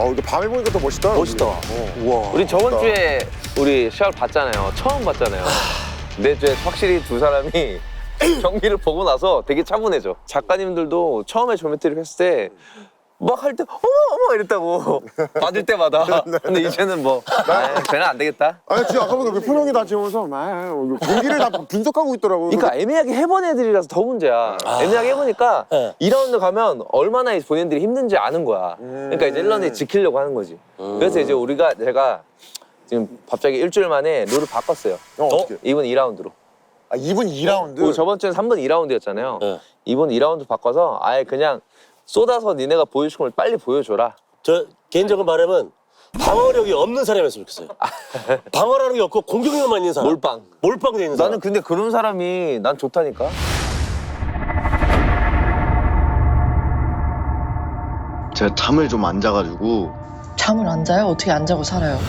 근데 밤에 보니까 더 멋있다. 멋있다. 우와. 우리 저번 주에 우리 시합 봤잖아요. 처음 봤잖아요. 근데 이제 확실히 두 사람이 경기를 보고 나서 되게 차분해져. 작가님들도 처음에 조메트리 했을 때 막 할 때 어머 이랬다고 받을 때마다. 근데 이제는 뭐 쟤는 안 되겠다. 아니 진짜 아까 보니까 그 표정이 다 지면서 막 경기를 다 분석하고 있더라고. 그러니까 애매하게 해본 애들이라서 더 문제야. 애매하게 해보니까 네. 2라운드 가면 얼마나 본인들이 힘든지 아는 거야. 그러니까 이제 1라운드에 지키려고 하는 거지. 그래서 이제 제가 지금 갑자기 일주일 만에 룰을 바꿨어요. 어떻게? 이번 2라운드로. 2분 2라운드. 저번 주엔 3분 2라운드였잖아요. 네. 이번 2라운드 바꿔서 아예 그냥 쏟아서 니네가 보여줄 걸 빨리 보여줘라. 저 개인적인 바람은 방어력이 없는 사람이었으면 좋겠어요. 방어라는 게 없고 공격력만 있는 사람. 몰빵 돼 있는 사람. 나는 근데 그런 사람이 난 좋다니까. 제가 잠을 좀 안 자가지고 잠을 안 자요? 어떻게 안 자고 살아요?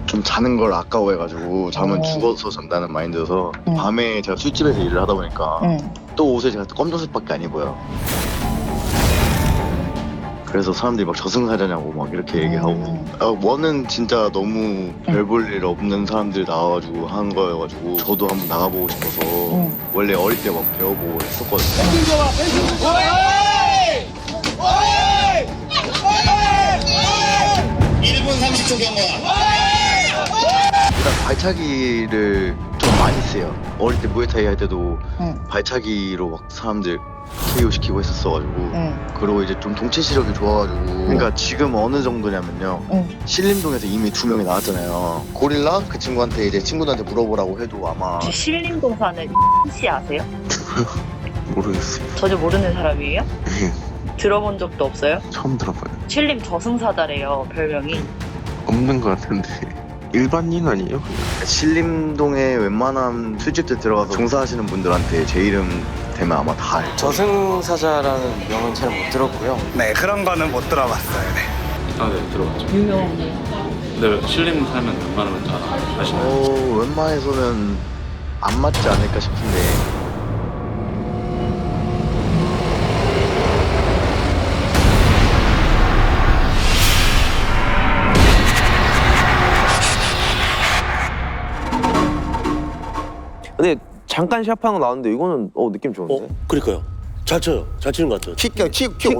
좀 자는 걸 아까워해가지고 잠은 어. 죽어서 잔다는 마인드여서 응. 밤에 제가 술집에서 일을 하다 보니까 또 옷을 제가 검정색밖에 안 입어요. 그래서 사람들이 막 저승사자냐고 막 이렇게 얘기하고 원은 진짜 너무 별 볼 일 없는 사람들 나와가지고 한 거여가지고 저도 한번 나가보고 싶어서 원래 어릴 때 막 배워보고 했었거든요. 1분 30초 경과. 일단 발차기를 좀 많이 써요. 어릴 때 무에타이 할 때도 발차기로 막 사람들 KO 시키고 했었어가지고 그리고 이제 좀 동체 시력이 좋아가지고 그러니까 지금 어느 정도냐면요 신림동에서 이미 2명이 나왔잖아요. 고릴라 그 친구한테 이제 친구들한테 물어보라고 해도 아마 혹시 신림동 사는 씨 아세요? 모르겠어요. 전혀 모르는 사람이에요? 들어본 적도 없어요? 처음 들어봐요. 신림 저승사자래요, 별명이. 없는 것 같은데 일반인 아니에요? 신림동에 웬만한 술집들 들어가서 종사하시는 분들한테 제 이름 되면 아마 다 알죠. 저승사자라는 명은 잘 못 들었고요. 네, 그런 거는 못 들어봤어요. 네. 네, 들어봤죠. 유명한. 근데 신림 살면 웬만하면 다 아시나요? 웬만해서는 안 맞지 않을까 싶은데 근데 잠깐 시합하는 거 나왔는데 이거는 느낌 좋은데? 그러니까요. 잘 쳐요. 잘 치는 것 같아요. 킥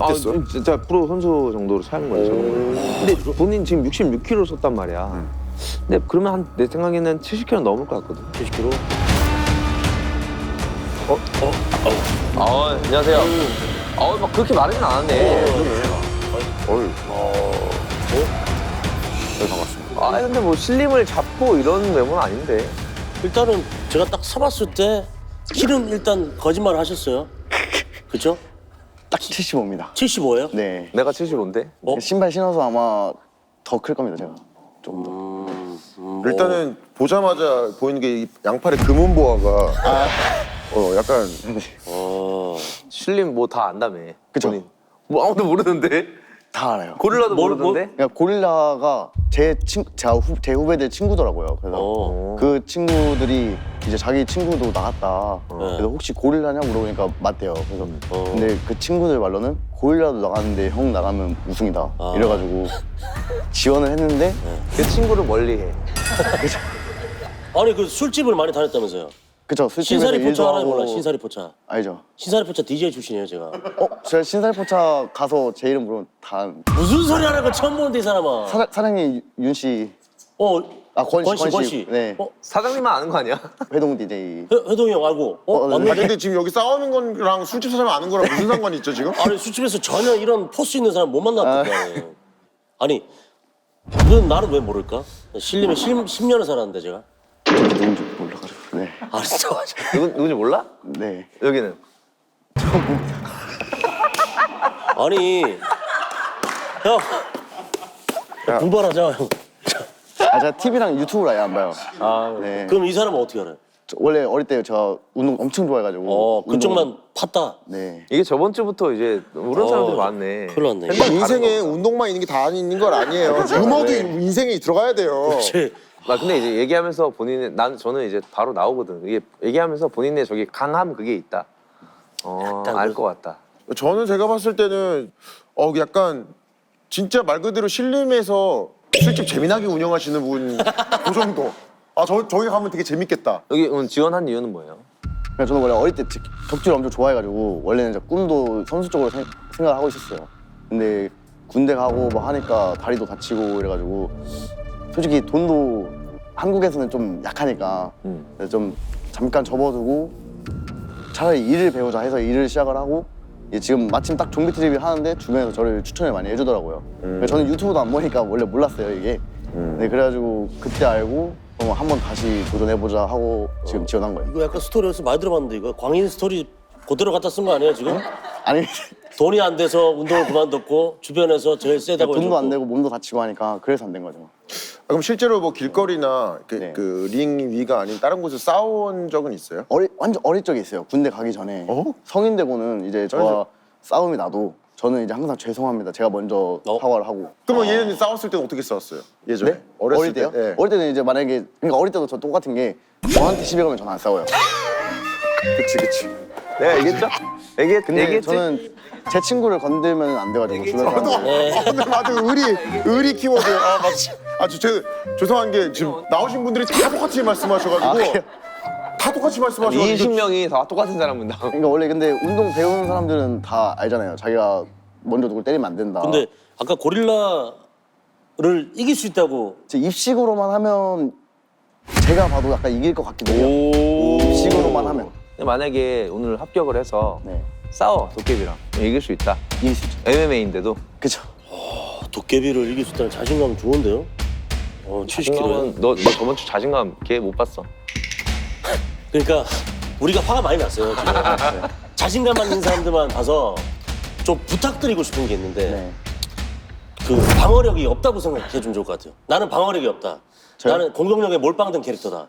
어땠어? 진짜 프로 선수 정도로 차는 거예요. 근데 본인 지금 66kg 섰단 말이야. 근데 그러면 내 생각에는 70kg 넘을 것 같거든. 70kg? 안녕하세요. 막 그렇게 마르진 않았네. 반갑습니다. 근데 뭐 실림을 잡고 이런 외모는 아닌데. 일단은 제가 딱 서봤을 때 키는 일단 거짓말을 하셨어요. 그쵸? 딱 75입니다. 75예요? 네. 내가 75인데? 신발 신어서 아마 더 클 겁니다, 제가. 일단은 보자마자 보이는 게 이 양팔에 금은 보화가 약간 실림 뭐 다 안다며. 그쵸. 본인. 뭐 아무도 모르는데? 다 알아요. 고릴라도 모르는데? 그러니까 고릴라가 제 후배들 친구더라고요. 그래서 그 친구들이 이제 자기 친구도 나갔다. 그래서 혹시 고릴라냐 물어보니까 맞대요. 그래서 근데 그 친구들 말로는 고릴라도 나갔는데 형 나가면 우승이다. 이래가지고 지원을 했는데 그 친구를 멀리해. 아니 그 술집을 많이 다녔다면서요? 그쵸 술집에서 신사리 포차 일도 하나요 하고 몰라? 신사리 포차. 알죠? 신사리 포차 DJ 출신이에요 제가. 제가 신사리 포차 가서 제 이름 부르면 다 무슨 소리 하는 거 처음 보는데 이 사람아. 사장님 윤 씨. 권 씨. 네. 사장님만 아는 거 아니야? 회동 DJ. 회동이 형 알고. 네. 근데 지금 여기 싸우는 거랑 술집 사람 아는 거랑 무슨 상관이 있죠 지금? 아니 술집에서 전혀 이런 포스 있는 사람 못 만났단 말이에요. 아니 넌 나는 왜 모를까? 신림에 10년을 살았는데 제가. 누군지 몰라가지고. 네. 아 진짜 맞아. 누군지 몰라? 네. 여기는? 아니 형 분발하자 형. 제가 TV랑 유튜브를 아예 안 봐요. 네. 그럼 이 사람은 어떻게 알아요? 원래 어릴 때 제가 운동 엄청 좋아해가지고. 그쪽만 팠다. 네. 이게 저번 주부터 이제 모르는 사람들이 많네. 큰일 났네. 근데 인생에 운동만 있는 게 다 있는 건 아니에요. 유머도 인생에 들어가야 돼요. 그렇지. 근데 이제 얘기하면서 저는 이제 바로 나오거든. 이게 얘기하면서 본인의 저기 강함 그게 있다. 알 것 같다. 저는 제가 봤을 때는 약간 진짜 말 그대로 신림에서 술집 재미나게 운영하시는 분 그 정도. 저기 가면 되게 재밌겠다. 여기 오늘 지원한 이유는 뭐예요? 그러니까 저는 원래 어릴 때 격투를 엄청 좋아해가지고 원래는 이제 꿈도 선수 쪽으로 생각을 하고 있었어요. 근데 군대 가고 뭐 하니까 다리도 다치고 이래가지고 솔직히 돈도 한국에서는 좀 약하니까 그래서 좀 잠깐 접어두고 차라리 일을 배우자 해서 일을 시작을 하고 지금 마침 딱 좀비 트립을 하는데 주변에서 저를 추천을 많이 해주더라고요. 그래서 저는 유튜브도 안 보니까 원래 몰랐어요 이게. 네, 그래가지고 그때 알고 한번 다시 도전해보자 하고 지금 지원한 거예요. 이거 약간 스토리에서 많이 들어봤는데 이거 광인 스토리 그대로 갖다 쓴 거 아니에요 지금? 아니 돈이 안 돼서 운동을 그만뒀고 주변에서 제일 세다고 돈도 해줬고. 안 되고 몸도 다치고 하니까 그래서 안 된 거죠. 그럼 실제로 뭐 길거리나 네. 그 링 위가 아닌 다른 곳에서 싸운 적은 있어요? 완전 어릴 적에 있어요. 군대 가기 전에 어? 성인 되고는 이제 저와 싸움이 나도 저는 이제 항상 죄송합니다. 제가 먼저 사과를 하고. 그러면 얘네는 싸웠을 때는 어떻게 싸웠어요? 예전에? 네? 어렸을 어릴 때요? 때? 네. 어릴 때는 이제 만약에 그러니까 어릴 때도 저 똑같은 게 저한테 시비 걸면 저는 안 싸워요. 그치. 내가 얘기했죠? 근데 얘기했지? 저는 제 친구를 건들면 안 돼가지고 주변 사람들. 근데 맞아 의리 키워드. 죄송한 게 지금 나오신 분들이 다 똑같이 말씀하셔가지고 다 똑같이 말씀하셔가지고 20명이 다 똑같은 사람은 나. 그러니까 원래 근데 운동 배우는 사람들은 다 알잖아요. 자기가 먼저 누굴 때리면 안 된다. 근데 아까 고릴라를 이길 수 있다고. 제 입식으로만 하면 제가 봐도 약간 이길 것 같기도 해요. 입식으로만 하면. 근데 만약에 오늘 합격을 해서 네. 싸워 도깨비랑 이길 수 있다. 이길 수 있죠. MMA인데도 그쵸. 도깨비를 이길 수 있다는 자신감 좋은데요? 70kg. 자신감은 너 저번 주 자신감 걔 못 봤어? 그러니까 우리가 화가 많이 났어요. 지금. 자신감만 있는 사람들만 봐서 좀 부탁드리고 싶은 게 있는데 네. 그 방어력이 없다고 생각해 주면 좋을 것 같아요. 나는 방어력이 없다. 저요? 나는 공격력에 몰빵된 캐릭터다.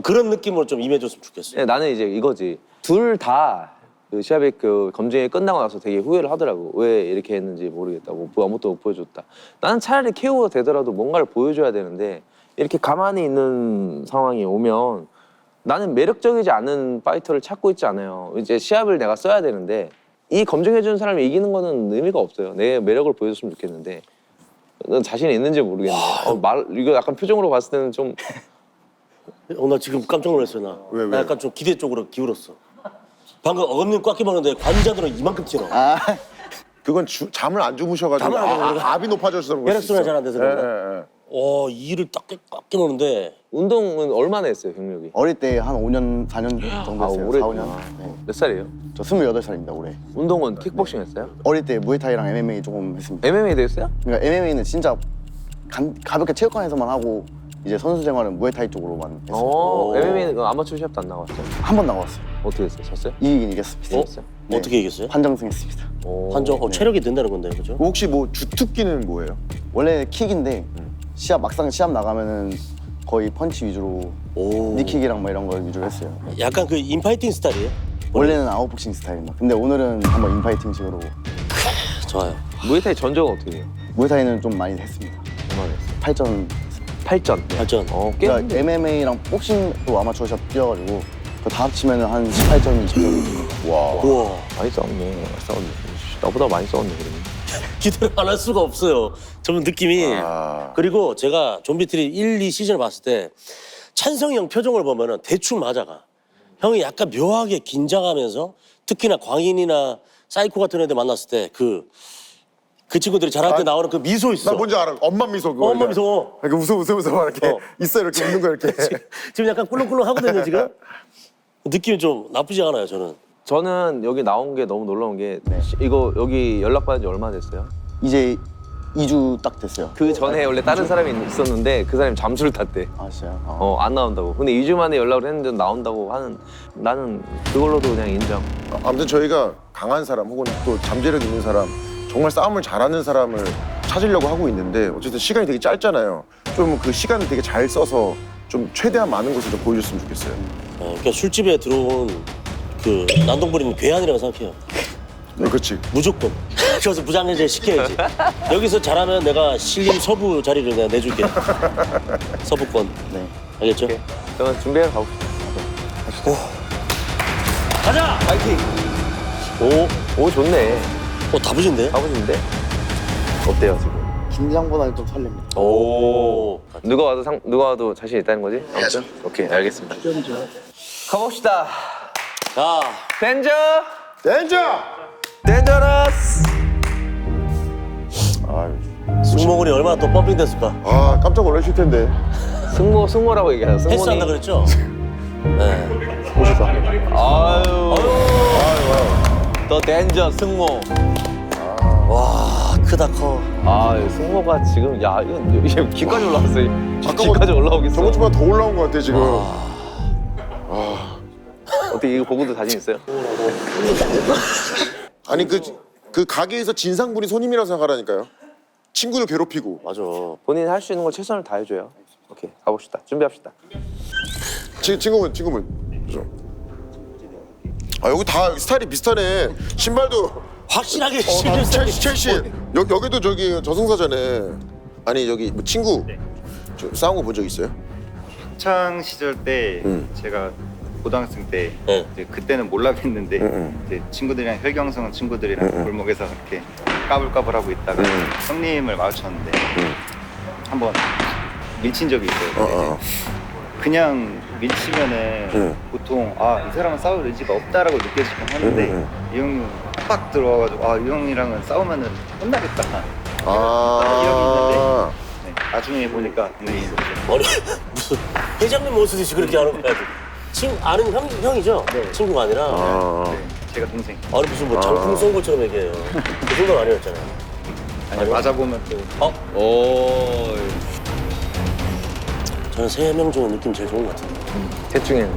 그런 느낌으로 좀 임해줬으면 좋겠어요. 네, 나는 이제 이거지. 둘 다 그 시합이 그 검증이 끝나고 나서 되게 후회를 하더라고. 왜 이렇게 했는지 모르겠다고. 아무것도 못 보여줬다. 나는 차라리 KO가 되더라도 뭔가를 보여줘야 되는데 이렇게 가만히 있는 상황이 오면 나는 매력적이지 않은 파이터를 찾고 있지 않아요. 이제 시합을 내가 써야 되는데 이 검증해주는 사람이 이기는 거는 의미가 없어요. 내 매력을 보여줬으면 좋겠는데 넌 자신이 있는지 모르겠네. 이거 약간 표정으로 봤을 때는 좀 나 지금 깜짝 놀랐어요. 나. 왜? 나 약간 좀 기대 쪽으로 기울었어. 방금 어금님 꽉 끼먹는데 관자들로 이만큼 튀어. 그건 잠을 안 주무셔가지고 잠을 안 자고 그래요? 압이 높아져서 그런 거 혈액순환이 잘 안 돼서 그런가? 예. 이를 딱 꽉 끼먹는데 운동은 얼마나 했어요, 경력이? 어릴 때 한 5년, 4년 정도 했어요. 오래 4, 5년. 했구나. 네. 몇 살이에요? 저 28살입니다, 올해. 운동은 킥복싱 했어요? 어릴 때 무에타이랑 MMA 조금 했습니다. MMA도 했어요? 그러니까 MMA는 진짜 가볍게 체육관에서만 하고 이제 선수 생활은 무에타이 쪽으로만 했어요. MMA는 아마추어 시합도 안 나갔어요? 한 번 나왔어요. 어떻게 했어요? 졌어요? 이기긴 이겼습니다. 네. 어떻게 이겼어요? 판정승했습니다. 판정 체력이 된다는 건데 그죠? 혹시 뭐 주특기는 뭐예요? 원래 킥인데 막상 시합 나가면은 거의 펀치 위주로 니킥이랑 뭐 이런 걸 위주로 했어요. 약간 그 인파이팅 스타일이에요? 원래는 아웃복싱 스타일입니다. 근데 오늘은 한번 인파이팅식으로. 좋아요. 무에타이 전적은 어떻게 돼요? 무에타이는 좀 많이 했습니다. 얼마나 했어요? 8전. 8전. 발전. 꽤 그러니까 MMA랑 복싱도 아마추어 시합 뛰어가지고 그 다 합치면 한 18전, 20전. 와. 우와. 많이 싸웠네. 싸웠네. 나보다 많이 싸웠네, 그러면. 기대를 안 할 수가 없어요. 좀 느낌이. 아. 그리고 제가 좀비트리 1, 2 시즌을 봤을 때 찬성이 형 표정을 보면은 대충 맞아가. 형이 약간 묘하게 긴장하면서 특히나 광인이나 사이코 같은 애들 만났을 때 그 친구들이 잘할 때 나오는 그 미소 있어. 나 뭔지 알아. 엄마 미소 그거. 엄마 미소. 이렇게 웃어 막 이렇게 있어 이렇게 웃는 거 이렇게. 지금 약간 꿀렁꿀렁 하거든요 지금. 느낌이 좀 나쁘지 않아요 저는. 저는 여기 나온 게 너무 놀라운 게 이거 여기 연락받은 지 얼마나 됐어요? 이제 2주 딱 됐어요. 그 전에 원래 다른 사람이 있었는데 그 사람이 잠수를 탔대. 아 진짜요? 안 나온다고. 근데 2주 만에 연락을 했는데 나온다고 하는 나는 그걸로도 그냥 인정. 아무튼 저희가 강한 사람 혹은 또 잠재력 있는 사람 정말 싸움을 잘하는 사람을 찾으려고 하고 있는데 어쨌든 시간이 되게 짧잖아요. 좀 그 시간을 되게 잘 써서 좀 최대한 많은 것을 좀 보여줬으면 좋겠어요. 그러니까 술집에 들어온 그 난동버리는 괴한이라고 생각해요. 네, 그렇지. 무조건. 그래서 무장해제 시켜야지. 여기서 잘하면 내가 신림 서부 자리를 내가 내줄게. 서부권. 네. 알겠죠? 그러면 준비해 가봅시다. 가자! 파이팅! 오. 오 좋네. 다부진데? 아버지인데 어때요 지금? 긴장보다는 좀 설렙니다. 오. 누가 와도 자신 있다는 거지? 아무튼 오케이 알겠습니다. 가봅시다. 자, 덴저. 댄저! 덴저러스. 승모근이 얼마나 또 펌핑됐을까? 아 깜짝 놀라실 텐데. 승모라고 얘기하죠. 승모니. 헬스한다 그랬죠? 네. 아유. 더 덴저 승모. 와, 크다 커. 아 승모가 지금 야 이거 귀까지 올라왔어요. 귀까지 올라오겠어. 저번 주보다 더 올라온 것 같아 지금. 어떻게 이거 보고도 자신 있어요? 아니 그 가게에서 진상분이 손님이라고 생각하라니까요. 친구를 괴롭히고. 맞아. 본인이 할 수 있는 걸 최선을 다해줘요. 오케이 가봅시다. 준비합시다. 친구분 그죠? 아 여기 다 스타일이 비슷하네. 신발도 확실하게 다 신을 첼시. 여기도 저기 저승사자네. 아니 여기 뭐 친구 저 싸운 거 본 적 있어요? 학창 시절 때 제가 고등학생 때 네. 이제 그때는 몰랐겠는데 이제 친구들이랑 혈경성은 친구들이랑 골목에서 이렇게 까불까불하고 있다가 형님을 마주쳤는데 한번 밀친 적이 있어요. 근데 이제 그냥 밀치면은 보통 이 사람은 싸울 의지가 없다라고 느껴지긴 하는데 이 형님 빡 들어와가지고 이 형이랑은 싸우면은 혼나겠다. 아. 네, 나중에 보니까 아니 무슨 회장님 모습이지 그렇게 하는 거야? 아는 형이죠? 네. 친구가 아니라. 네, 제가 동생. 아니 무슨 뭐 장풍 쏜 것처럼 얘기해요. 그 정도는 아니었잖아요. 아니, 맞아보면 또 오. 저는 세 명 중에 느낌 제일 좋은 것 같아요. 셋 중에는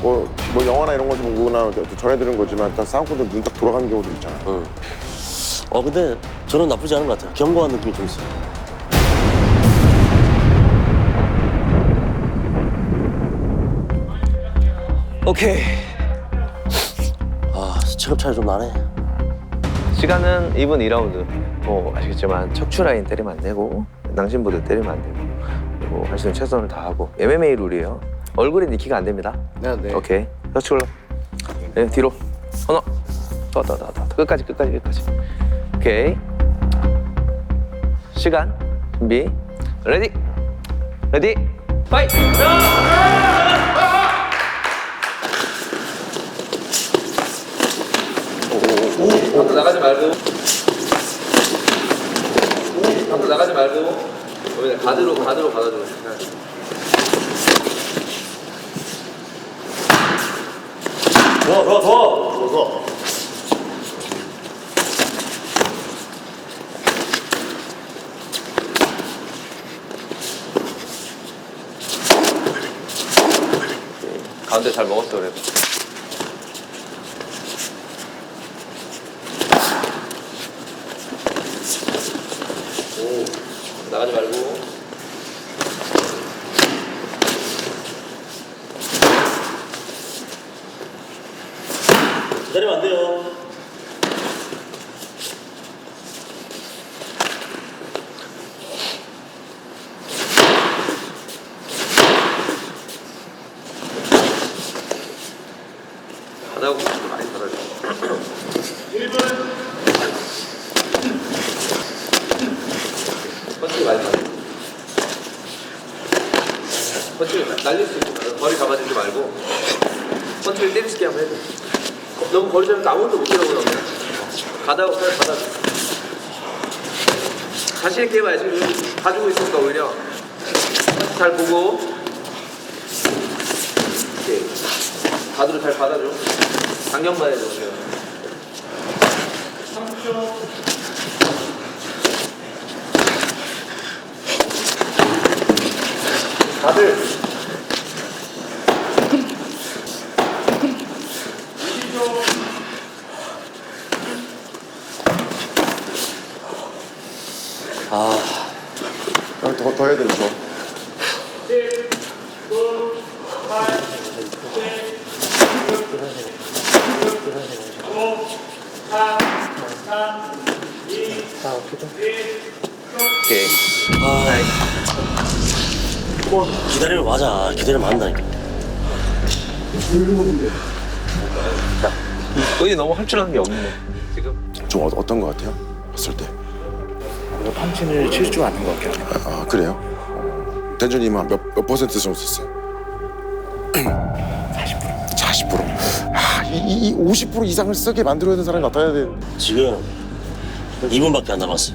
뭐 영화나 이런 거 좀 보거나 전해들은 거지만 다 싸움꾼들 눈 딱 돌아가는 경우도 있잖아. 근데 저는 나쁘지 않은 것 같아요. 견고한 느낌이 좀 있어요. 오케이. 체급 차이 좀 나네. 시간은 2분 2라운드. 뭐 아시겠지만 척추 라인 때리면 안 되고 낭심보드 때리면 안 되고 그리고 할 수 있는 최선을 다하고 MMA 룰이에요. 얼굴에 니키가 안 됩니다. 네. 오케이. 터치 올라. 네, 뒤로. 하나. 더. 끝까지. 오케이. 시간. 준비. 레디. 파이트. 앞으로 나가지 말고. 여기 가드로 받아줘. 좋아. 가운데 잘 먹었어 그래도. 나가지 말고. 기다리면 안 돼요. 바닥으로 많이 받아줘. 1분. 펀치 많이 받아. 펀치 날릴 수 있고 거리 잡아주지 말고 펀치를 때릴 수 있게 한번 해줘. 너무 거리 잡으면 아무것도 못 때려고 그러면 가다가 살 받아줘. 자신 있게 해봐야지. 가지고 있으니까 오히려 잘 보고 이렇게 가드로 잘 받아줘. 당겨만 해줘. 3초. 다들 20초. 더 해야 돼 이거. 10, 9, 8, 7, 6, 5, 4, 3, 2, 1. 오케이. 기다리면 맞아. 기다리면 안다니까. 본인이 너무 할 줄 아는 게 없네. 지금 좀 어떤 것 같아요? 봤을 때. 펀치를 칠 줄 아는 것 같아요. 아 그래요? 댄저님은 몇 퍼센트 정도 썼어요? 40%. 이 50% 이상을 쓰게 만들어야 되는 사람이 나타나야 돼. 지금 2분밖에 안 남았어.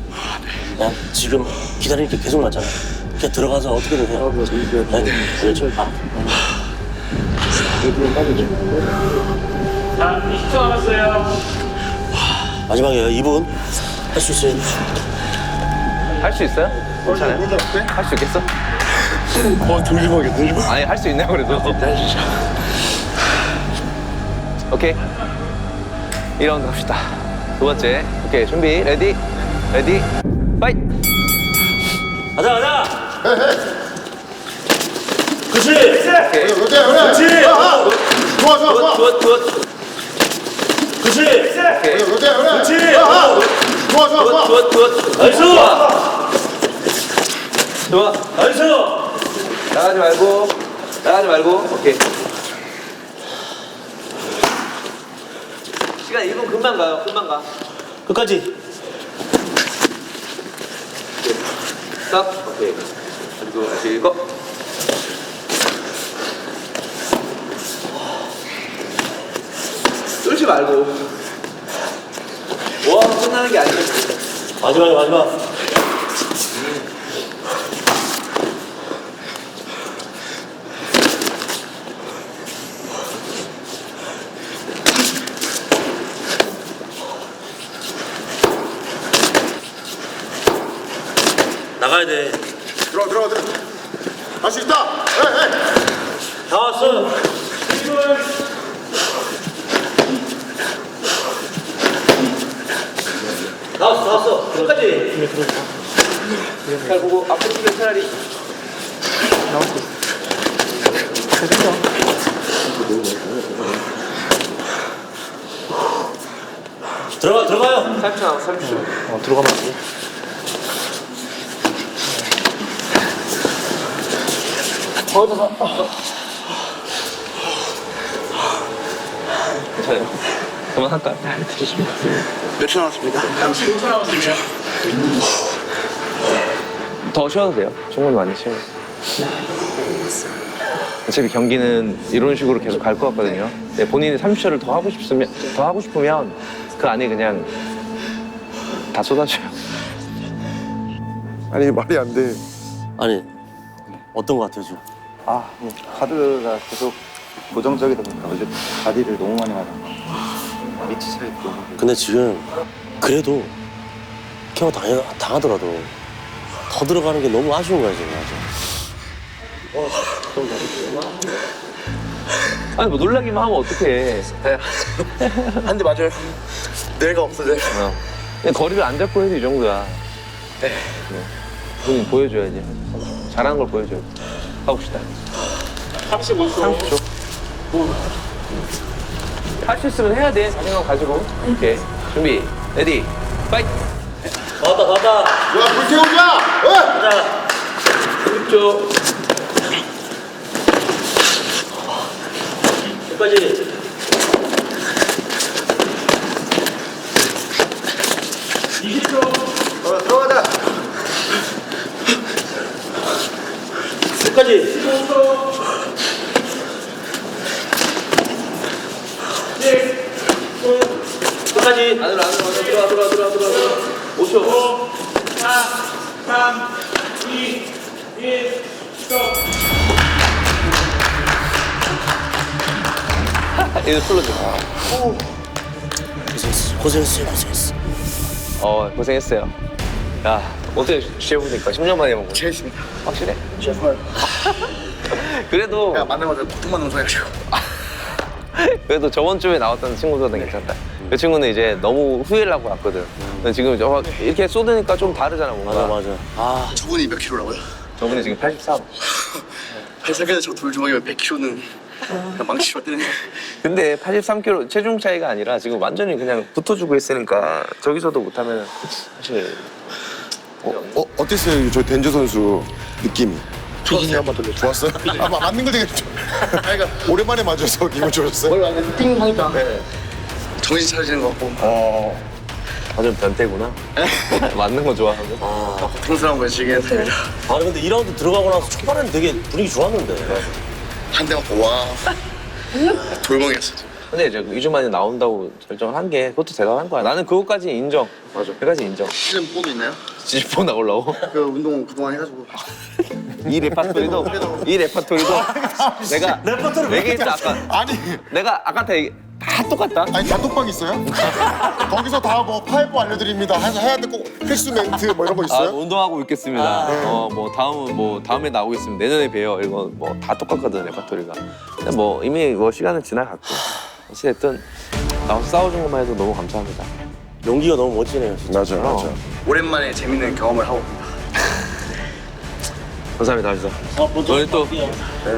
야, 지금 기다리니까 계속 맞잖아. 그냥 들어가서 어떻게든 해. 네? 그렇죠. 자, 20초 남았어요. 마지막이에요. 2분. 할 수 있어요. 할 수 있어요? 괜찮아요? 할 수 있겠어? 아니 할 수 있네 그래도. 오케이. 2라운드 갑시다. 두 번째. 오케이 준비 레디 파이트. 가자, 가자! 그렇지! 오케이. 그렇지! 굿. 그렇지! 오케이. 그렇지! 굿. 나이스! 좋아. 나이스! 나가지 말고. 오케이. 시간 1분 금방 가요. 금방 가. 끝까지. 스탑. 오케이. 그리고 다시 고. 뚫지 말고. 와 끝나는 게 아니야. 마지막. 나가야 돼. 들어가. 할 수 있다. 다 왔어. 다 왔어. 끝까지. 잘 보고 앞으로 뛰면 차라리. 들어가요. 30초 남았어. 30초. 괜찮아요. 그만할까요? 몇초 남았습니까? 더 쉬어도 돼요. 충분히 많이 쉬어요. 어차피 경기는 이런 식으로 계속 갈 것 같거든요. 네, 본인이 30초를 더 하고 싶으면 그 안에 그냥 다 쏟아져요. 아니 말이 안 돼. 아니, 어떤 거 같아요, 지금? 카드가 계속 고정적이다 보니까 어제 바디를 너무 많이 맞아. 밑이 차있고. 근데 지금 그래도 케어 당하더라도 더 들어가는 게 너무 아쉬운 거야, 지금. 아니 뭐 놀라기만 하면 어떡해. 한 대 맞아요. 내가 없어져. 그냥 거리를 안 잡고 해도 이 정도야. 네. 본인 보여줘야지. 잘하는 걸 보여줘야지. 가봅시다. 30초. 할 수 있으면 해야 돼. 자신감 가지고. 오케이. 준비. 레디. 파이트. 나왔다. 야 불태우자. 가자. 10초. 끝까지. 들어가자. 끝까지. 끝까지. 안으로 들어와. 5초. 4, 3, 2, 1, 스톱. 이거 풀러줘. 고생했어. 고생했어요. 야, 어떻게 쉬어보니까 10년 만에 해본 거. 재밌습니다. 확실해? 정말. 그래도 만나마자 고통만 넘쳐가지고. 그래도 저번 주에 나왔던 친구들은 괜찮다. 그 친구는 이제 너무 후회를 하고 왔거든. 근데 지금 이렇게 쏟으니까 좀 다르잖아 뭔가. 맞아. 저분이 몇 킬로라고요? 저분이 지금 83. 회사에서 저 돌주먹이면 100킬로는 그냥 망치로 뜨는. 근데 83kg 체중 차이가 아니라 지금 완전히 그냥 붙어주고 있으니까 저기서도 못하면 사실 어땠어요? 저 덴저 선수 느낌이? 조진이 한번 돌려. 좋았어요? 맞는 걸 되게 오랜만에 맞아서 기분 좋았어요? 머리 완전 띵 하니까 정신 차려지는 것 같고. 좀 변태구나. 맞는 거 좋아하고. 고통스러운 걸 즐기는 아 근데 2라운드 들어가고 나서 초반에는 되게 분위기 좋았는데. 한대 맞고 와 돌멍이었어. 근데 이제 2주 만에 나온다고 결정을 한 게 그것도 대단한 거야. 나는 그것까지 인정. 맞아. 그것까지 인정. 시즌 4도 있나요? 지지포 나오려고. 그 운동 그동안 해가지고 이 레파토리도 내가 레퍼토리 얘기했죠 아까. 아니 내가 아까한테 다 똑같다. 아니 단톡방 있어요? 거기서 다 뭐 파이브 알려드립니다. 해야 될 거 필수 멘트 뭐 이런 거 있어요? 운동하고 있겠습니다. 뭐 다음에 나오겠습니다. 내년에 봬요. 이거 뭐 다 똑같거든 레파토리가. 근데 뭐 이미 뭐 시간은 지나갔고 어찌됐든 나와서 싸워준 것만 해도 너무 감사합니다. 용기가 너무 멋지네요. 진짜. 맞아. 오랜만에 재밌는 경험을 하고 감사합니다. 하시죠. 저희 또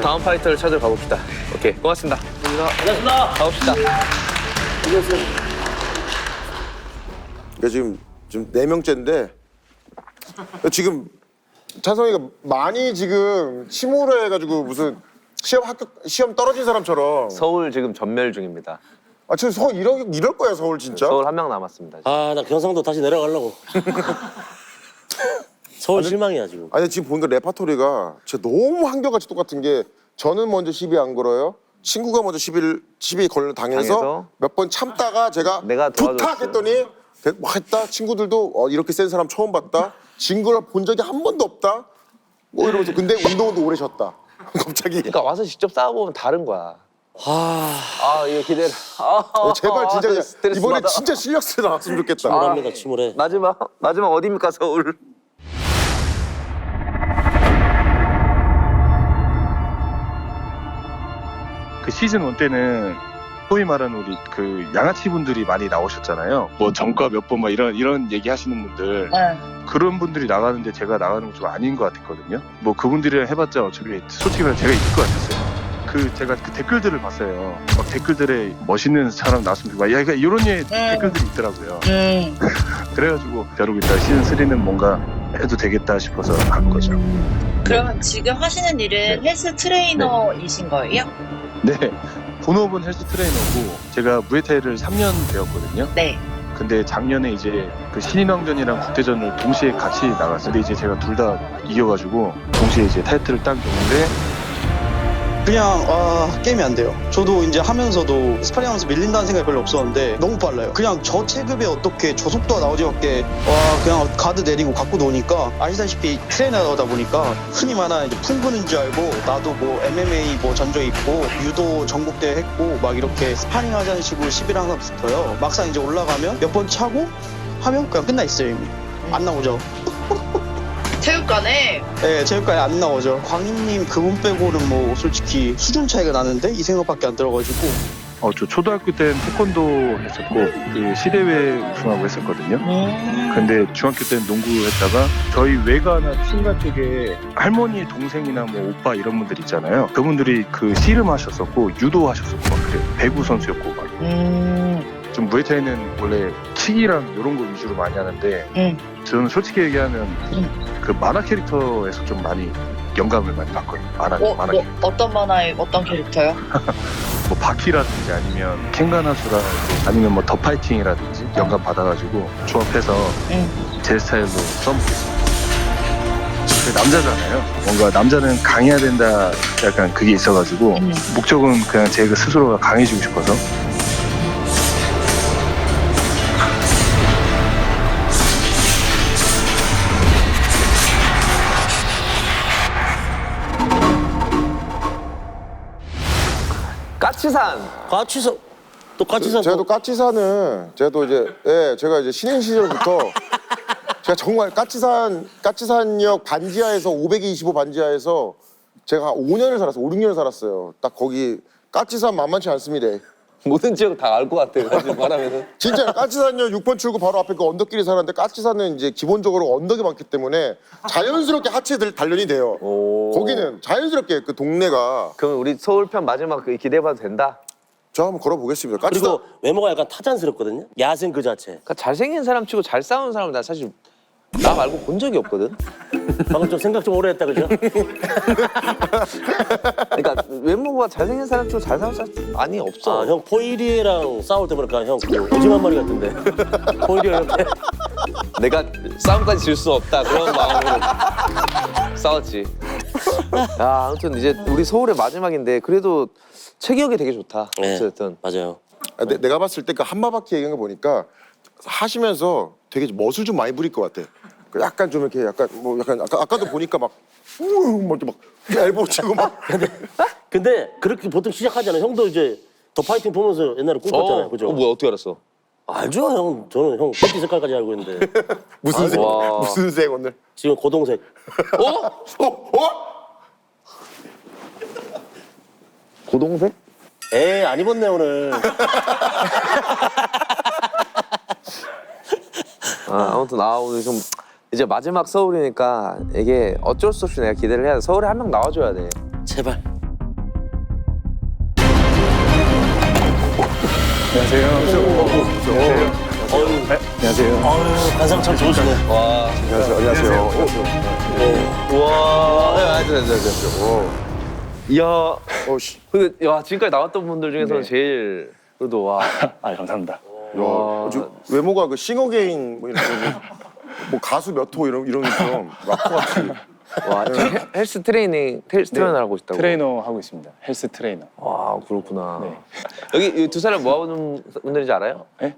다음 파이터를 찾으러 가봅시다. 오케이, 고맙습니다. 고맙습니다. 가봅시다. 그러니까 지금 4명째인데 지금 찬성이가 많이 지금 침울해가지고 무슨 시험 떨어진 사람처럼. 서울 지금 전멸 중입니다. 아 지금 서울 이럴 거야 서울 진짜. 서울 1명 남았습니다. 아 나 경상도 다시 내려가려고. 서울 실망이야 지금. 아니 지금 보니까 레파토리가 진짜 너무 한결같이 똑같은 게 저는 먼저 시비 안 걸어요. 친구가 먼저 시비 걸려 당해서 몇 번 참다가 제가 내가 도와줬어. 부탁했더니 막 했다. 친구들도 이렇게 센 사람 처음 봤다. 진 걸 본 적이 한 번도 없다. 뭐 이러면서 근데 운동도 오래 쉬었다. 갑자기. 그러니까 와서 직접 싸워보면 다른 거야. 이거 기대라. 제발 진짜 스트레스 이번에 받아. 진짜 실력스 나왔으면 좋겠다. 침울합니다 침울해. 마지막 어디입니까 서울? 그 시즌 1 때는 소위 말하는 우리 그 양아치 분들이 많이 나오셨잖아요. 뭐 전과 몇 번 막 이런 얘기 하시는 분들. 그런 분들이 나가는데 제가 나가는 건 좀 아닌 것 같았거든요. 뭐 그분들이랑 해봤자 어차피 솔직히 말해 제가 이길 것 같았어요. 제가 그 댓글들을 봤어요. 막 댓글들에 멋있는 사람 나왔으면 좋겠다. 야, 이런 댓글들이 있더라고요. 그래가지고 벼르고 있다. 시즌 3는 뭔가 해도 되겠다 싶어서 간 거죠. 그러면 지금 하시는 일은 헬스 트레이너이신 거예요? 네. 본업은 헬스 트레이너고 제가 무에타이를 3년 배웠거든요. 네. 근데 작년에 이제 그 신인왕전이랑 국대전을 동시에 같이 나갔어요. 근데 이제 제가 둘 다 이겨가지고 동시에 이제 타이틀을 딱 줬는데 그냥 게임이 안 돼요. 저도 이제 하면서도 스파링하면서 밀린다는 생각이 별로 없었는데 너무 빨라요. 그냥 저 체급에 어떻게 저 속도가 나오지밖에 그냥 가드 내리고 갖고 노니까 아시다시피 트레이너다 보니까 흔히 말하는 이제 풍부는 줄 알고 나도 뭐 MMA 뭐 전적 있고 유도 전국대회 했고 막 이렇게 스파링 하자는 식으로 시비를 항상 붙어요. 막상 이제 올라가면 몇 번 차고 하면 그냥 끝나 있어요 이미. 안 나오죠. 체육관에? 네, 체육관에 안 나오죠. 광희님 그분 빼고는 뭐 솔직히 수준 차이가 나는데 이 생각밖에 안 들어가지고. 저 초등학교 때는 태권도 했었고 그 시대회 우승하고 했었거든요. 근데 중학교 때는 농구 했다가 저희 외가나 친가 쪽에 할머니의 동생이나 뭐 오빠 이런 분들 있잖아요. 그분들이 그 씨름 하셨었고 유도 하셨었고 막 그래요. 배구 선수였고 막. 좀 무에타이는 원래 치기랑 이런 거 위주로 많이 하는데 저는 솔직히 얘기하면 그 만화 캐릭터에서 좀 많이 영감을 많이 받거든요. 만화 캐릭터. 어떤 만화의 어떤 캐릭터요? 뭐 바퀴라든지 아니면 캥가나수라든지 아니면 뭐 더 파이팅이라든지 영감 받아가지고 조합해서 제 스타일로 써보겠습니다. 남자잖아요. 뭔가 남자는 강해야 된다 약간 그게 있어가지고 목적은 그냥 제 스스로가 강해지고 싶어서. 까치산 또 까치산. 제가 또 까치산은 제가 이제 신인 시절부터 제가 정말 까치산역 반지하에서 525 반지하에서 제가 한 5년을 살았어요. 5, 6년을 살았어요. 딱 거기 까치산 만만치 않습니다. 모든 지역 다 알 것 같아요. 사실 말하면은. 진짜 까치산역 6번 출구 바로 앞에 그 언덕길에 사는데 까치산은 이제 기본적으로 언덕이 많기 때문에 자연스럽게 하체들 단련이 돼요. 거기는 자연스럽게 그 동네가. 그럼 우리 서울편 마지막 기대해봐도 된다? 저 한번 걸어보겠습니다. 그리고 외모가 약간 타잔스럽거든요. 야생 그 자체. 그러니까 잘생긴 사람 치고 잘 싸우는 사람은 나 사실 나 말고 본 적이 없거든. 방금 좀 생각 좀 오래 했다 그죠? 그러니까 외모가 잘생긴 사람 좀 잘생긴 사람 많이 없어. 아, 형 포이리에랑 싸울 때 보니까 형 그 오징어 한 마리 같은데. 포이리에 이렇게. 내가 싸움까지 질 수 없다 그런 마음으로 싸웠지. 야, 아무튼 이제 우리 서울의 마지막인데 그래도 체격이 되게 좋다. 네, 어쨌든 맞아요. 내가 봤을 때 그 한마바퀴 얘기한 거 보니까 하시면서 되게 멋을 좀 많이 부릴 것 같아. 그 약간 좀 이렇게 약간 뭐 약간 아까도 보니까 막 이렇게 막 엘보 치고 막. 근데 그렇게 보통 시작하잖아요. 형도 이제 더 파이팅 보면서 옛날에 꿈꿨잖아요. 그죠? 뭐야 어떻게 알았어? 알죠, 형. 저는 형 팬티 색깔까지 알고 있는데. 무슨 색? 와. 무슨 색 오늘? 지금 고동색. 고동색? 에이, 안 입었네, 오늘. 아무튼 오늘 좀 이제 마지막 서울이니까 이게 어쩔 수 없이 내가 기대를 해야 돼. 서울에 한 명 나와줘야 돼. 제발. 안녕하세요. 관상 참 좋으시네. 와. 안녕하세요. 와. 네, 안녕하세요. 이야. 씨. 근데 야 지금까지 나왔던 분들 중에서는 제일 그래도 와. 아, 감사합니다. 야, 외모가 그 싱어게인 뭐 이런 뭐 가수 몇 호 이런 것처럼 락커 같이. 와, 헬스 트레이너 하고 싶다고. 트레이너 하고 있습니다. 헬스 트레이너. 와, 그렇구나. 네. 여기 두 사람 뭐 하는 분들인지 알아요? 네?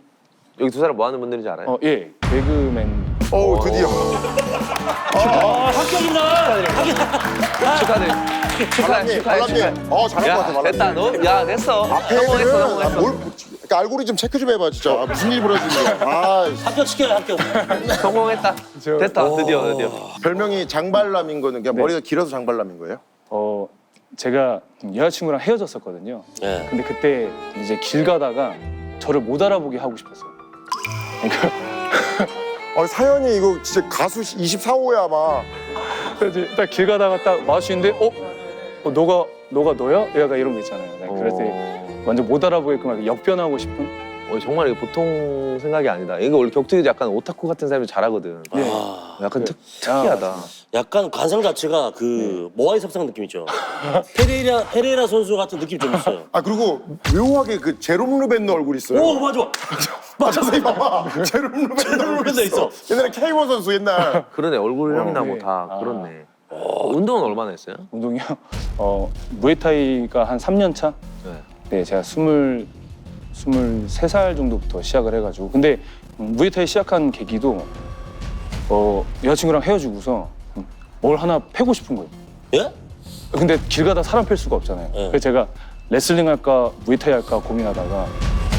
여기 두 사람 뭐 하는 분들인지 알아요? 예, 개그맨. 드디어. 합격입니다. 축하드립니다. 잘났네. 잘할 것 같아. 말랐네. 됐다, 너? 야, 됐어. 성공했어. 그러니까 알고리즘 체크 좀 해봐 진짜. 무슨 일이 벌어지는 거야. 합격시켜요, 합격. 성공했다. 됐다, 드디어. 별명이 장발남인 거는 그냥 머리가 길어서 장발남인 거예요? 제가 여자친구랑 헤어졌었거든요. 네. 근데 그때 이제 길 가다가 저를 못 알아보게 하고 싶었어요. 그러니까 사연이 이거 진짜 가수 24호야 아마. 그래서 이제 딱 길 가다가 딱 마주치는데 너가 너야? 약간 이런 거 있잖아요. 네, 그래서 완전 못 알아보게끔 역변하고 싶은. 정말 이게 보통 생각이 아니다. 이거 원래 격투기 약간 오타쿠 같은 사람이 잘하거든. 약간 특이하다. 약간 관상 자체가 그 모아이 삽상 느낌 있죠. 페레이라 선수 같은 느낌 좀 있어요. 그리고 묘하게 그 제롬 루벤너 얼굴 있어요. 오, 맞아. 자세히 봐봐. 제롬 루벤너 있어. 옛날에 K1 선수 옛날. 그러네, 얼굴형이나 뭐 네. 다 그렇네. 운동은 얼마나 했어요? 운동이요? 무에타이가 한 3년 차? 네, 제가 23살 정도부터 시작을 해가지고. 근데 무에타이 시작한 계기도 여자친구랑 헤어지고서 뭘 하나 패고 싶은 거예요. 예? 근데 길 가다 사람 팰 수가 없잖아요. 네. 그래서 제가 레슬링 할까 무에타이 할까 고민하다가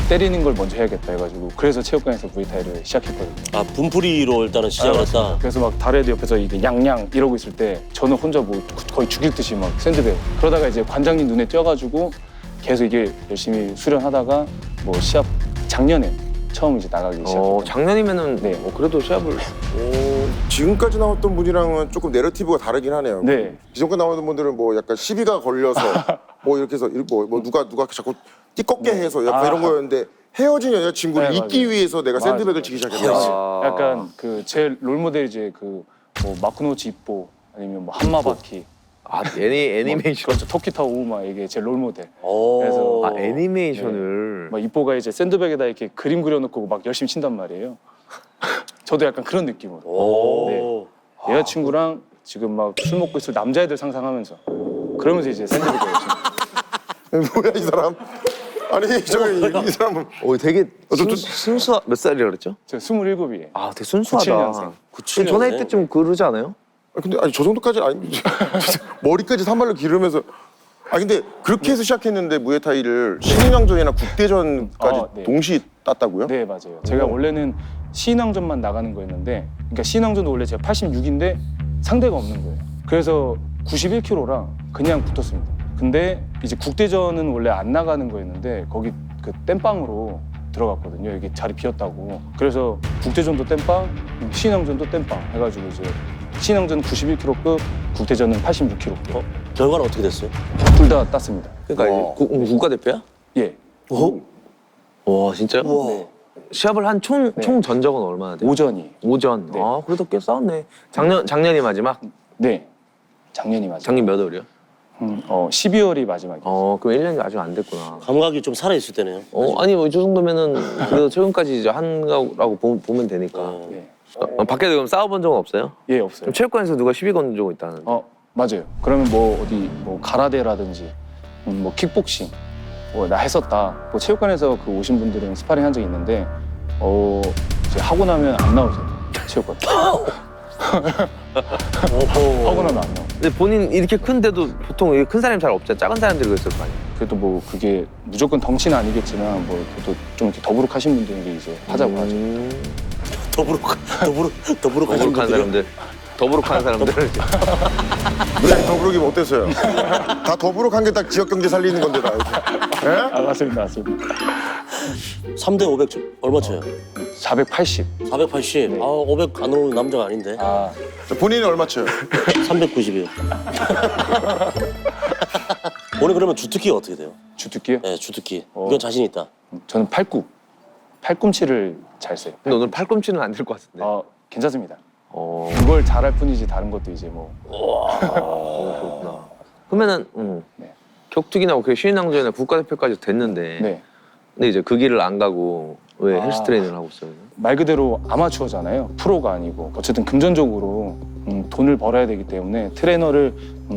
때리는 걸 먼저 해야겠다 해가지고 그래서 체육관에서 무에타이를 시작했거든요. 분풀이로 일단은 시작을 했다. 그래서 막 다른 애들 옆에서 이게 양양 이러고 있을 때 저는 혼자 뭐 거의 죽일 듯이 막 샌드백 그러다가 이제 관장님 눈에 띄어가지고 계속 이게 열심히 수련하다가 뭐 시합 작년에 처음 이제 나가기 시작했어요. 작년이면은 네. 그래도 시합을 지금까지 나왔던 분이랑은 조금 내러티브가 다르긴 하네요. 네. 기존까지 나오는 분들은 뭐 약간 시비가 걸려서 뭐 이렇게 해서 뭐 누가 자꾸 띠껍게 해서 약간 이런 거였는데 헤어진 여자친구를 네, 잊기 맞아요. 위해서 내가 맞아요. 샌드백을 치기 시작했다. 약간 그 제 롤모델 이제 그 뭐 마쿠노치 이뽀 아니면 뭐 한마바키 애니메이션. 그렇죠. 토키타 오우마 이게 제 롤모델. 그래서 애니메이션을. 막 이뽀가 이제 샌드백에다 이렇게 그림 그려놓고 막 열심히 친단 말이에요. 저도 약간 그런 느낌으로. 네. 여자친구랑 지금 막 술 먹고 있을 남자애들 상상하면서 그러면서 이제 샌드백을 열심히. 뭐야 이 사람? 아니 이 사람은 되게 순수한 몇 살이라 그랬죠? 저 27이에요. 되게 순수하다. 97년생. 전화할 때 좀 그러지 않아요? 근데 저 정도까지 아니 머리까지 산발로 기르면서 근데 그렇게 해서 시작했는데 무에타이를 신인왕전이나 국대전까지 네. 동시에 땄다고요? 네 맞아요. 제가 원래는 신인왕전만 나가는 거였는데 그러니까 신인왕전도 원래 제가 86인데 상대가 없는 거예요. 그래서 91kg랑 그냥 붙었습니다. 근데 이제 국대전은 원래 안 나가는 거였는데 거기 그 땜빵으로 들어갔거든요. 여기 자리 비었다고. 그래서 국대전도 땜빵, 신인왕전도 땜빵 해가지고 이제 신인왕전 91kg급, 국대전은 86kg급. 결과는 어떻게 됐어요? 둘 다 땄습니다. 그러니까 국가대표야? 예. 와 진짜요? 네. 시합을 한 총 전적은 얼마나 돼요? 오전이. 오전. 네. 그래도 꽤 싸웠네. 작년이 마지막? 네. 작년이 맞아요. 작년 몇 월이요? 12월이 마지막이에요. 그럼 1년이 아직 안 됐구나. 감각이 좀 살아있을 때네요. 아니 뭐 이 정도면은 그래도 최근까지 이제 한 거라고 보면 되니까. 예. 밖에서 그럼 싸워본 적은 없어요? 예, 없어요. 그럼 체육관에서 누가 시비 건 적은 있다는? 맞아요. 그러면 뭐 어디 뭐 가라데라든지 뭐 킥복싱 나 했었다. 뭐 체육관에서 그 오신 분들은 스파링 한 적이 있는데 이제 하고 나면 안 나오세요. 체육관. 하고 나면 안 나와. 근데 본인 이렇게 큰데도 보통 이렇게 큰 사람이 잘 없잖아. 작은 사람들이 그랬을 거 아니야. 그래도 뭐 그게 무조건 덩치는 아니겠지만 뭐 그래도 좀 이렇게 더부룩하신 분들이 이제 하자고 하죠. 더부룩한 사람들. 더부룩한 사람들. 왜 더부룩이면 어땠어요? 다 더부룩한 게 딱 지역 경제 살리는 건데 다. 예? 맞습니다. 3대 500 얼마 쳐요? 480. 480. 네. 500 안 오는 남자가 아닌데. 본인은 얼마 쳐요? 390이요. 오늘 그러면 주특기가 어떻게 돼요? 주특기요? 네, 주특기. 이건 자신 있다. 저는 팔꿈치를 잘 써요. 근데 오늘 팔꿈치는 안 될 것 같은데. 괜찮습니다. 그걸 잘할 뿐이지 다른 것도 이제 뭐. 그렇구나. 그러면은 네. 격투기나 그 신인왕전에 국가대표까지 됐는데 네. 근데 이제 그 길을 안 가고 왜 헬스 트레이너를 하고 있어요? 말 그대로 아마추어잖아요. 프로가 아니고 어쨌든 금전적으로 돈을 벌어야 되기 때문에 트레이너를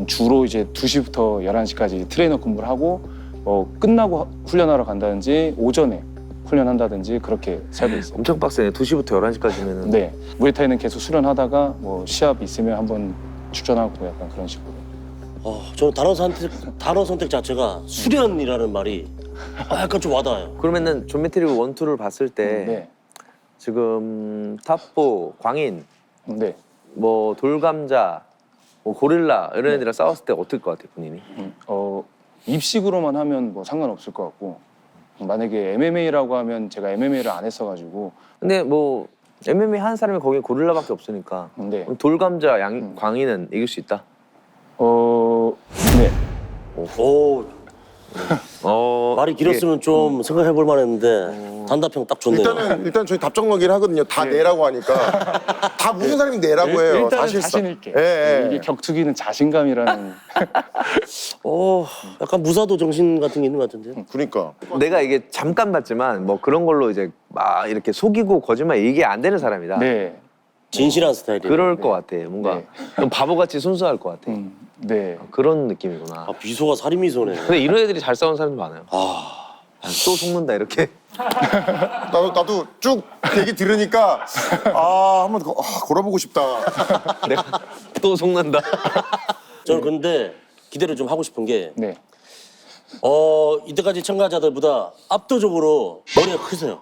주로 이제 2시부터 11시까지 트레이너 근무를 하고 끝나고 훈련하러 간다든지 오전에 훈련한다든지 그렇게 살고 있어요. 엄청 빡세네. 2시부터 11시까지면은. 네. 무에타이는 계속 수련하다가 뭐 시합 있으면 한번 출전하고 약간 그런 식으로. 저는 단어 선택 자체가 수련이라는 말이 약간 좀 와닿아요. 그러면은 존 매트리그 1, 2를 봤을 때 네. 지금 탑보, 광인, 네. 뭐 돌감자, 뭐 고릴라 이런 애들이랑 싸웠을 때 어떨 것 같아요, 본인이? 입식으로만 하면 뭐 상관없을 것 같고 만약에 MMA라고 하면 제가 MMA를 안 했어가지고 근데 뭐 MMA 하는 사람이 거기에 고릴라밖에 없으니까 네. 그럼 돌감자, 광인은 이길 수 있다? 네. 말이 길었으면 좀 생각해 볼 만했는데 단답형 딱 좋네요. 일단 저희 답정너기를 하거든요. 다 내라고 하니까 다 무슨 사람이 내라고 해요. 일단은 사실상. 자신 있게. 예. 이게 격투기는 자신감이라는. 약간 무사도 정신 같은 게 있는 것 같은데요. 그러니까. 내가 이게 잠깐 봤지만 뭐 그런 걸로 이제 막 이렇게 속이고 거짓말 이게 안 되는 사람이다. 네. 진실한 스타일이에요. 그럴 것 같아. 뭔가 좀 바보같이 순수할 것 같아. 네. 그런 느낌이구나. 미소가 살인 미소네. 근데 이런 애들이 잘 싸우는 사람도 많아요. 또 속는다 이렇게. 나도 쭉 얘기 들으니까 한번 걸어보고 싶다. 내가 또 속는다. 저는 근데 기대를 좀 하고 싶은 게 네. 이때까지 참가자들보다 압도적으로 머리가 크세요.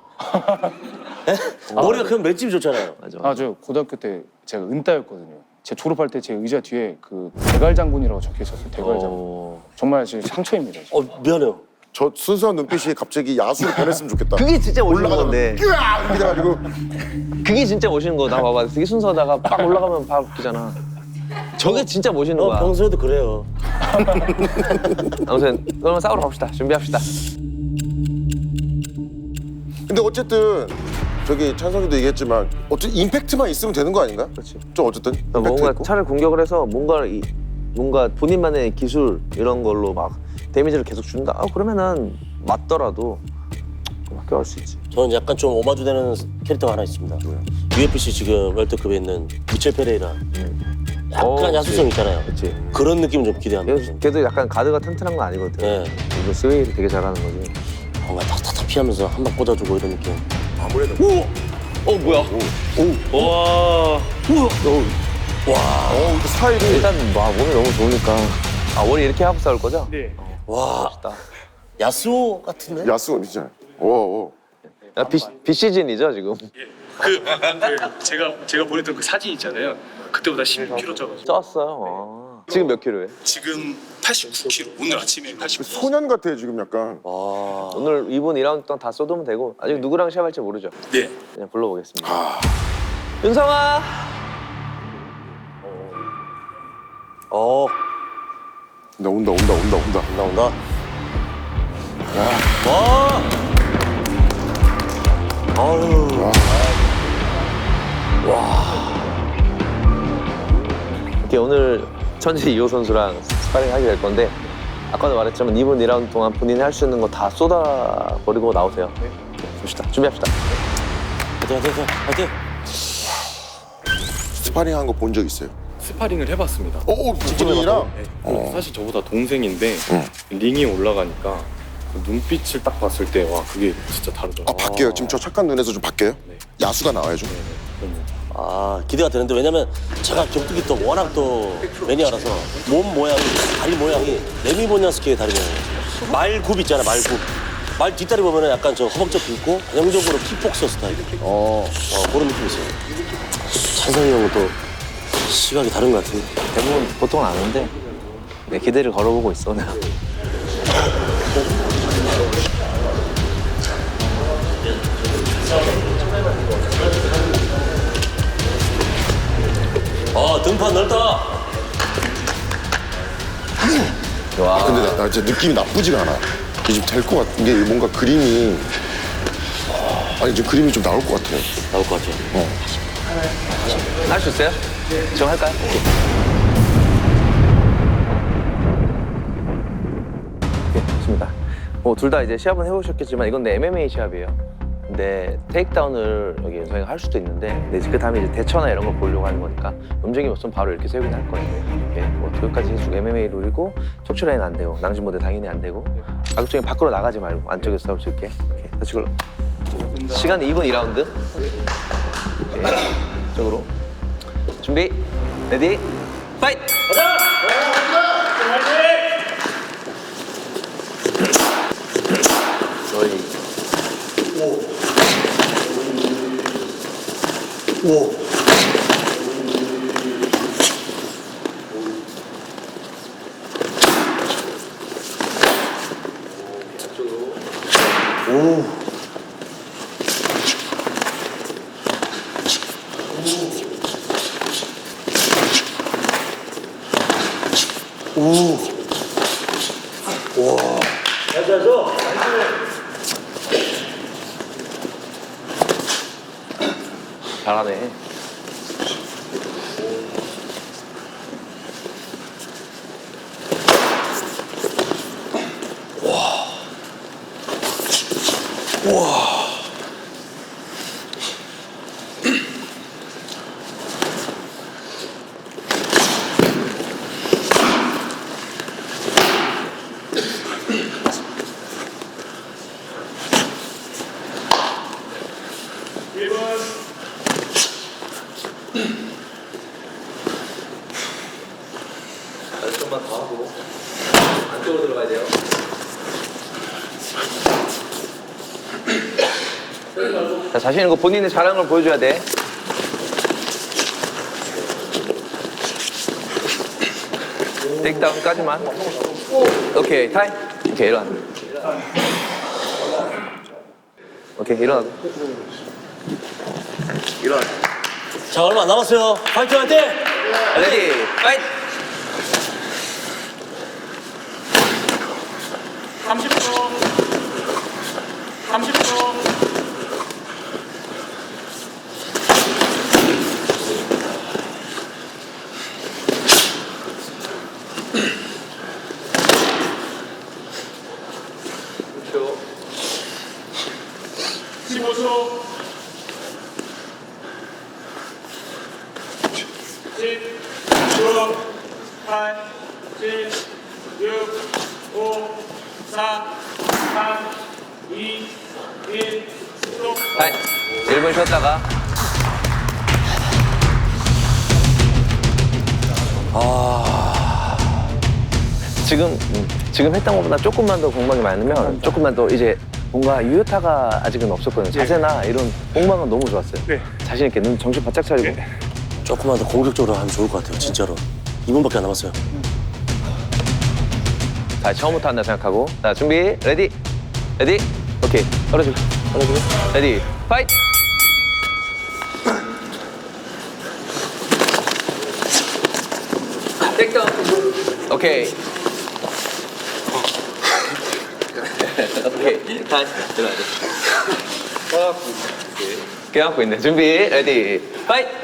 머리가 크면 맷집이 좋잖아요. 맞아. 저 고등학교 때 제가 은따였거든요. 제 졸업할 때 제 의자 뒤에 그 대갈장군이라고 적혀 있었어요. 대갈장군. 정말 지금 상처입니다. 미안해요. 저 순수한 눈빛이 갑자기 야수로 변했으면 좋겠다. 그게 진짜 멋있는 건데. 으아! 이렇게 돼가지고 그게 진짜 멋있는 거. 나 봐봐. 되게 순수하다가 빡 올라가면 바로 웃기잖아. 저게 진짜 멋있는 거야. 평소에도 그래요. 아무튼 그러면 싸우러 갑시다. 준비합시다. 근데 어쨌든 저기 찬성이도 얘기했지만 어쨌든 임팩트만 있으면 되는 거 아닌가? 그렇지. 좀 어쨌든 임팩트 뭔가 있고. 차를 공격을 해서 뭔가 본인만의 기술 이런 걸로 막 데미지를 계속 준다. 그러면은 맞더라도 좀 학교갈 수 있지. 저는 약간 좀 오마주 되는 캐릭터가 하나 있습니다. UFC 지금 월드컵에 있는 미첼 페레이라. 약간 야수성 있잖아요. 그렇지. 그런 느낌 좀 기대합니다. 걔도 약간 가드가 튼튼한 건 아니거든. 네. 이거 스웨이를 되게 잘하는 거지. 뭔가 탁탁탁 피하면서 한 방 꽂아주고 이런 느낌. 아무래도 뭐야? 와. 이거 스타일이 일단 몸이 너무 좋으니까. 원래 이렇게 하고 싸울 거죠? 네. 와, 멋있다. 야스오 같은데? 야수 진짜. 오. 비시즌이죠 지금. 제가 보냈던 그 사진 있잖아요. 그때보다 16kg 쪄가지고. 쪘어요. 지금 몇 킬로예요? 지금 89kg. 오늘 아침에 89kg. 소년 같아 지금 약간. 오늘 이번 2라운드 동안 다 쏟으면 되고 아직 누구랑 시합할지 모르죠. 네. 그냥 불러보겠습니다. 윤성아. 온다. 나온다. 이렇게 오늘 천재 2호 선수랑 스파링 하게 될 건데 아까도 말했지만 2분 2라운드 동안 본인이 할 수 있는 거 다 쏟아버리고 나오세요. 봅시다. 준비합시다. 화이팅! 스파링 한 거 본 적 있어요? 스파링을 해봤습니다. 오, 직진이랑? 네. 사실 저보다 동생인데 링에 올라가니까 그 눈빛을 딱 봤을 때 와 그게 진짜 다르더라고요. 바뀌어요. 지금 저 착한 눈에서 좀 바뀌어요? 야수가 나와요, 좀? 아 기대가 되는데 왜냐면 제가 격투기 또 워낙 또 매니아라서 몸 모양이 다리 모양이 레미보냐스키의 다리 모양이에요. 말굽 있잖아 말굽. 말 뒷다리 보면은 약간 저 허벅지 굵고 전형적으로 킥복서 스타일. 그런 느낌이 있어요. 찬성이 형은 또 시각이 다른 것 같은데. 대부분 보통은 아는데 내 기대를 걸어보고 있어 내가. 등판 넓다. 와. 근데 나 진짜 느낌이 나쁘지가 않아. 이게 지금 될 것 같은 게 뭔가 그림이 아니 지금 그림이 좀 나올 것 같아. 나올 것 같아요. 할 수 있어요? 지금 할까요? 오케이, 좋습니다. 둘 다 이제 시합은 해보셨겠지만 이건 내 MMA 시합이에요. 근데 테이크다운을 여기 윤성이가 할 수도 있는데 근데 그 다음에 이제 대처나 이런 걸 보려고 하는 거니까 움직임이 없으면 바로 이렇게 세우긴 할 거예요. 거기까지 해주고 MMA 룰이고 척추라인 안 되고 낭심모드 당연히 안 되고 가급적이면 밖으로 나가지 말고 안쪽에서 싸울 수 있게. 오케이, 다시 걸로. 시간 2분 2라운드. 이쪽으로. 준비, 레디, 파이트! 너희. 잘하네. 좀만 더 하고 안쪽으로 들어가야 돼요. 자, 자신 있는 거 본인이 잘하는 걸 보여줘야 돼. 테이크다운까지만. 오케이, 타임. 오케이, 일어나. 오케이, 일어나. 일어나. 자 얼마 안 남았어요. 파이팅 할 때. 레디, 파이트. 30초. 30초. 타임. 1분 쉬었다가. 지금 했던 것보다 조금만 더 공방이 많으면 조금만 더 이제 뭔가 유효타가 아직은 없었거든요. 자세나 이런 공방은 너무 좋았어요. 자신 있게 눈 정신 바짝 차리고. 조금만 더 공격적으로 하면 좋을 것 같아요. 진짜로. 2분밖에 안 남았어요. 자, 처음부터 한다 생각하고. 자, 준비, 레디, 레디, 오케이. 떨어지고, 떨어지고. 레디, 파이트! 텍다운. 오케이. 오케이. 다시 들어가자. 깨닫고 있네. 준비, 레디, 파이트!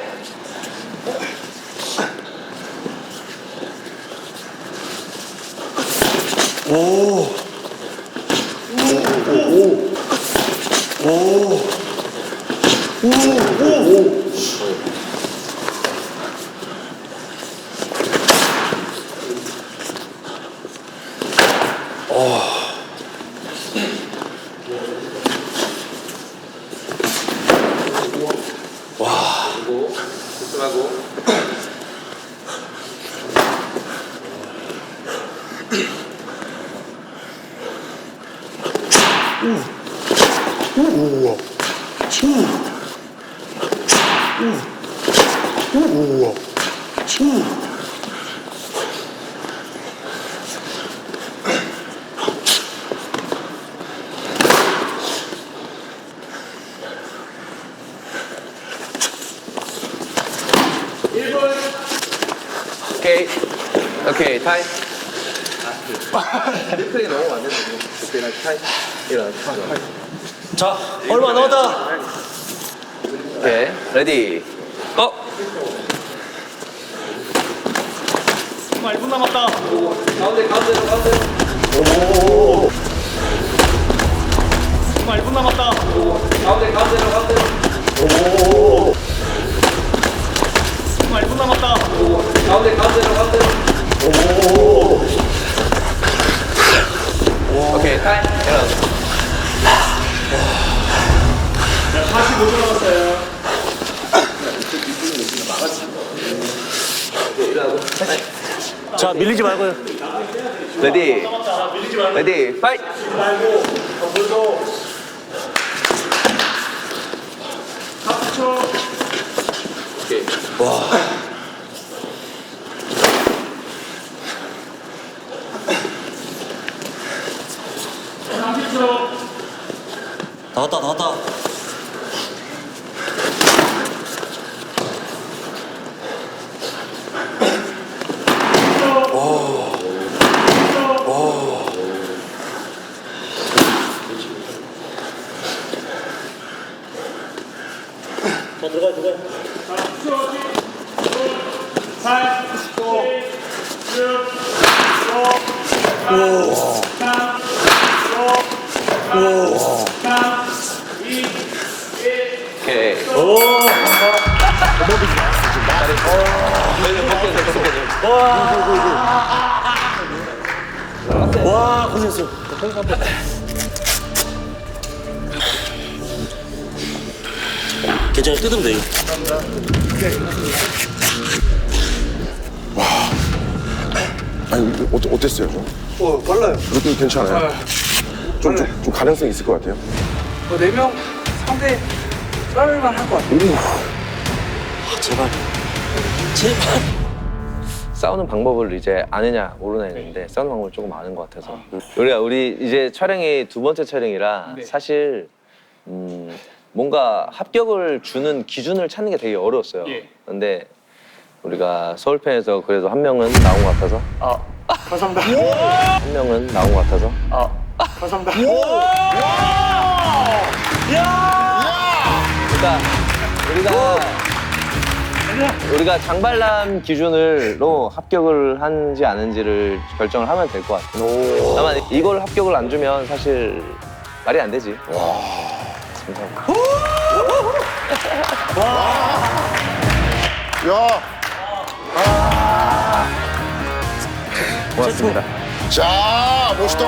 오케이. 오케이, 타임. 리플레이 너무 안 됐어. 오케이, 나 타임. 일어나. 자, 얼마 남았다. 오케이, 레디. 고! 1분 남았다. 가운데로. 1분 남았다. 가운데로. 1분 남았다. 가운데로. 오케이, 타임. 일어나. 45초 남았어요. 자, 밀리지 말고요. 레디. 레디, 파이트! 나왔다. 자, 들어가. 8, 9, 6, 5, 4, 3, 2, 1. 오케이. 와, 고생했어. 괜찮아, 뜯으면 돼, 이거. 아니 어땠어요 좀? 빨라요. 그것도 괜찮아요. 좀 가능성이 있을 것 같아요. 4명 상대 싸울만 할 것 같아요. 제발. 싸우는 방법을 이제 아느냐 모르냐 했는데 싸우는 방법을 조금 아는 것 같아서 우리 이제 촬영이 2번째 촬영이라 사실 뭔가 합격을 주는 기준을 찾는 게 되게 어려웠어요. 근데 우리가 서울편에서 그래도 한 명은 나온 것 같아서 감사합니다. 한 명은 나온 것 같아서 감사합니다. 그러니까 우리가 장발남 기준으로 합격을 한지 아닌지를 결정을 하면 될 것 같아요. 다만 이걸 합격을 안 주면 사실 말이 안 되지. 감사합니다. 야, 고맙습니다. 자 멋있다.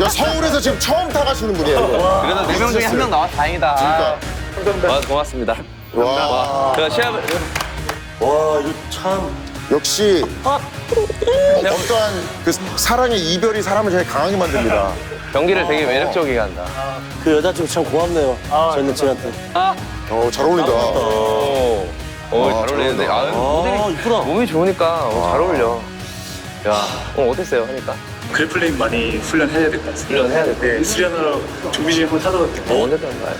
야 서울에서 지금 처음 타가시는 분이에요. 이거. 그래도 4명 중에 1명 나와 다행이다. 그러니까. 고맙습니다. 와, 제가 시합을 와, 이거 참. 역시 어떠한 그 사랑의 이별이 사람을 제일 강하게 만듭니다. 경기를 되게 매력적이게 한다. 그 여자친구 참 고맙네요. 전 여친한테. 잘 어울린다. 잘 어울리는데. 이쁘다. 몸이 좋으니까 잘 어울려. 야, 어땠어요? 하니까. 그래플링 많이 훈련해야 될 것 같습니다. 훈련해야 될 것 같아요. 네, 수련하러 준비 중에 한번 타다 갈게요. 언제 딴가요?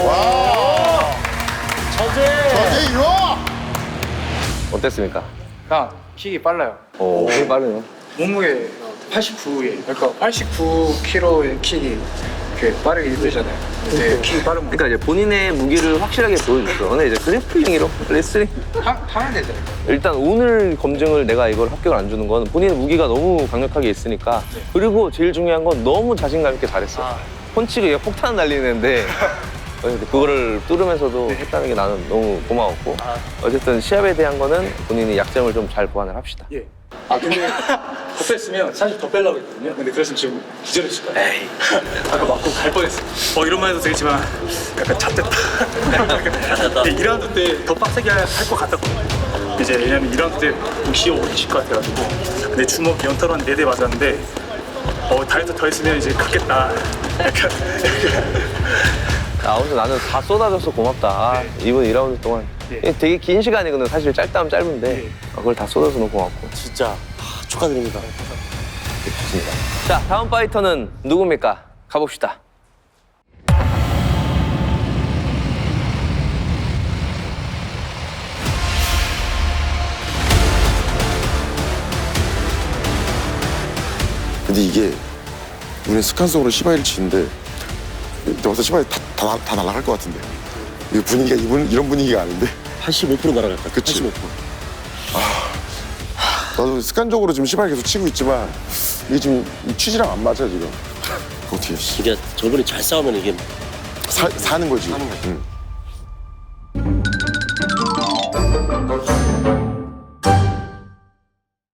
와, 전재 유아. 어땠습니까? 형, 킥이 빨라요. 되게 빠르네. 몸무게 89에, 그러니까 89kg의 킥이 이렇게 빠르게 되잖아요. 네, 킥이 빠른 거. 그러니까 이제 본인의 무기를 확실하게 보여줬어. 근데 이제 그래플링으로 레슬링 하면 되죠. 일단 오늘 검증을 내가 이걸 합격을 안 주는 건 본인의 무기가 너무 강력하게 있으니까. 그리고 제일 중요한 건 너무 자신감 있게 잘했어. 펀치가 얘가 폭탄 날리는데 그거를 뚫으면서도 했다는 게 나는 너무 고마웠고 어쨌든 시합에 대한 거는 본인이 약점을 좀 잘 보완을 합시다. 예. 근데 더 뺐으면 사실 더 빼려고 했거든요. 근데 그랬으면 지금 기절했을 거예요. 에이. 아까 맞고 갈 뻔했어. 이런 말 해도 되겠지만 약간 잣됐다. 2라운드 때 더 빡세게 할 것 같았거든요. 이제 왜냐면 2라운드 때 무시오 오실 것 같아가지고. 근데 주먹 연타로 한 4대 맞았는데 다이어트 더 했으면 이제 갔겠다. 약간 아무튼 나는 다 쏟아져서 고맙다. 이번 2라운드 동안 되게 긴 시간이거든. 사실 짧다면 짧은데 그걸 다 쏟아서 너무 고맙고. 진짜 축하드립니다. 좋습니다. 자, 다음 파이터는 누굽니까? 가봅시다. 근데 이게 우리는 습관적으로 시바이를 치는데 이때 와서 시바이 다 날아갈 것 같은데 이 분위기가 이런 분위기가 아닌데 85% 날아갈 것 같아. 그치? 85%. 나도 습관적으로 지금 시바이 계속 치고 있지만 이게 지금 취지랑 안 맞아 지금 어떻게 이게 저분이 잘 싸우면 이게 사는 거지.